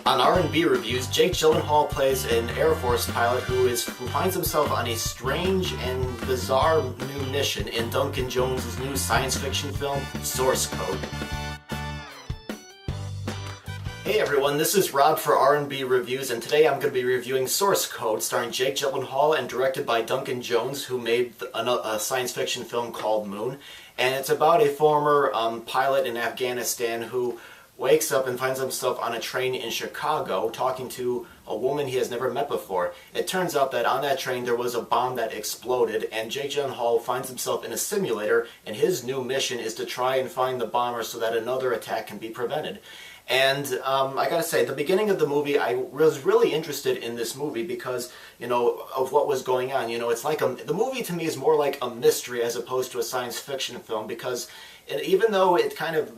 On R&B reviews, Jake Gyllenhaal plays an Air Force pilot who finds himself on a strange and bizarre new mission in Duncan Jones' new science fiction film, Source Code. Hey everyone, this is Rob for R&B Reviews, and today I'm going to be reviewing Source Code, starring Jake Gyllenhaal and directed by Duncan Jones, who made a science fiction film called Moon. And it's about a former pilot in Afghanistan who wakes up and finds himself on a train in Chicago talking to a woman he has never met before. It turns out that on that train there was a bomb that exploded, and Jake Gyllenhaal finds himself in a simulator, and his new mission is to try and find the bomber so that another attack can be prevented. And I gotta say, the beginning of the movie, I was really interested in this movie because, of what was going on. It's like the movie to me is more like a mystery as opposed to a science fiction film, because even though it's kind of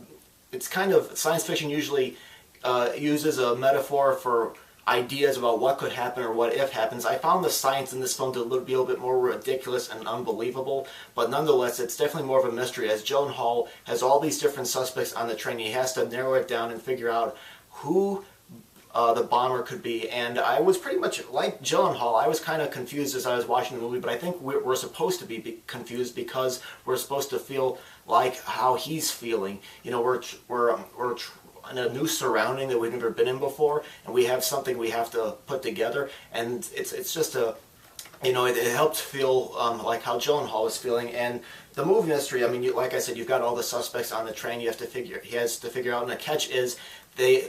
science fiction usually uses a metaphor for ideas about what could happen or what if happens, I found the science in this film to be a little bit more ridiculous and unbelievable, but nonetheless it's definitely more of a mystery, as Gyllenhaal has all these different suspects on the train. He has to narrow it down and figure out who the bomber could be. And I was pretty much like Gyllenhaal. I was kind of confused as I was watching the movie, but I think we're supposed to be confused because we're supposed to feel like how he's feeling. We're in a new surrounding that we've never been in before, and we have something we have to put together, and it's just it helped feel like how Gyllenhaal was feeling. And the movie mystery, like I said, you've got all the suspects on the train. He has to figure out, and the catch is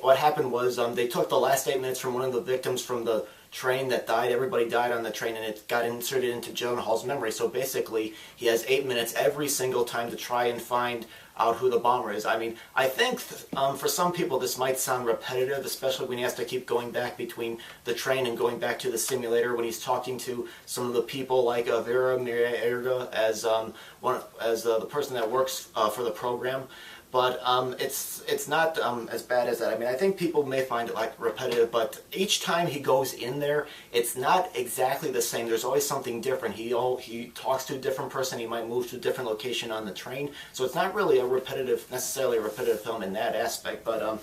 what happened was they took the last 8 minutes from one of the victims from the train that died. Everybody died on the train, and it got inserted into Gyllenhaal's memory. So basically, he has 8 minutes every single time to try and find out who the bomber is. I think for some people this might sound repetitive, especially when he has to keep going back between the train and going back to the simulator when he's talking to some of the people, like Vera Miranda as the person that works for the program. But it's not as bad as that. I think people may find it like repetitive, but each time he goes in there, it's not exactly the same. There's always something different. He talks to a different person. He might move to a different location on the train. So it's not really necessarily a repetitive film in that aspect. But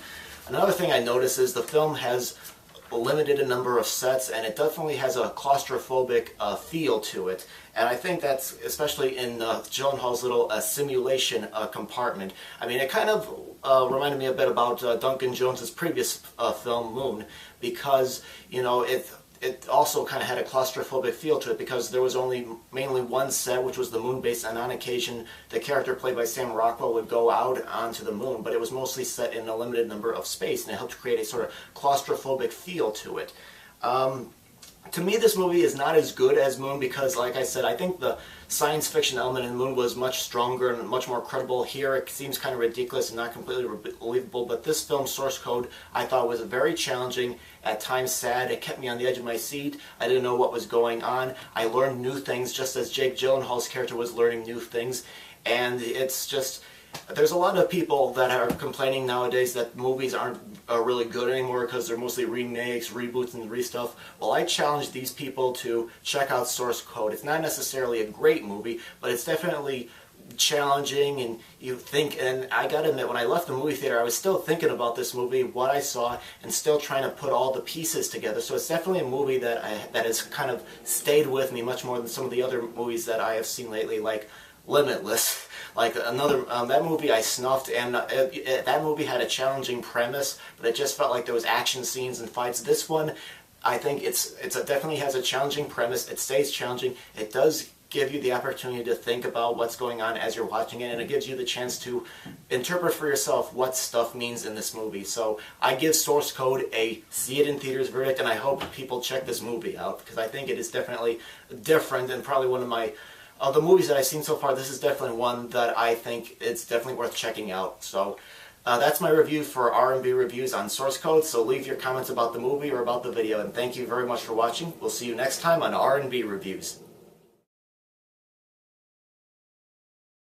another thing I noticed is the film has limited a number of sets, and it definitely has a claustrophobic feel to it. And I think that's especially in Gyllenhaal's little simulation compartment. It kind of reminded me a bit about Duncan Jones' previous film, Moon, because, it also kind of had a claustrophobic feel to it, because there was mainly one set, which was the moon base, and on occasion the character played by Sam Rockwell would go out onto the moon, but it was mostly set in a limited number of space, and it helped create a sort of claustrophobic feel to it. To me, this movie is not as good as Moon because, like I said, I think the science fiction element in Moon was much stronger and much more credible. Here it seems kind of ridiculous and not completely believable, but this film, Source Code, I thought was very challenging, at times sad. It kept me on the edge of my seat. I didn't know what was going on. I learned new things just as Jake Gyllenhaal's character was learning new things, and it's just... There's a lot of people that are complaining nowadays that movies aren't really good anymore because they're mostly remakes, reboots, and stuff. Well, I challenge these people to check out Source Code. It's not necessarily a great movie, but it's definitely challenging, and and I gotta admit, when I left the movie theater, I was still thinking about this movie, what I saw, and still trying to put all the pieces together. So it's definitely a movie that has kind of stayed with me much more than some of the other movies that I have seen lately, like Limitless. Like that movie I snuffed, and that movie had a challenging premise, but it just felt like there was action scenes and fights. This one, I think it definitely has a challenging premise. It stays challenging. It does give you the opportunity to think about what's going on as you're watching it, and it gives you the chance to interpret for yourself what stuff means in this movie. So I give Source Code a see it in theaters verdict, and I hope people check this movie out, because I think it is definitely different, and probably one of my of the movies that I've seen so far, this is definitely one that I think it's definitely worth checking out. So that's my review for R&B Reviews on Source Code. So leave your comments about the movie or about the video, and thank you very much for watching. We'll see you next time on R&B Reviews.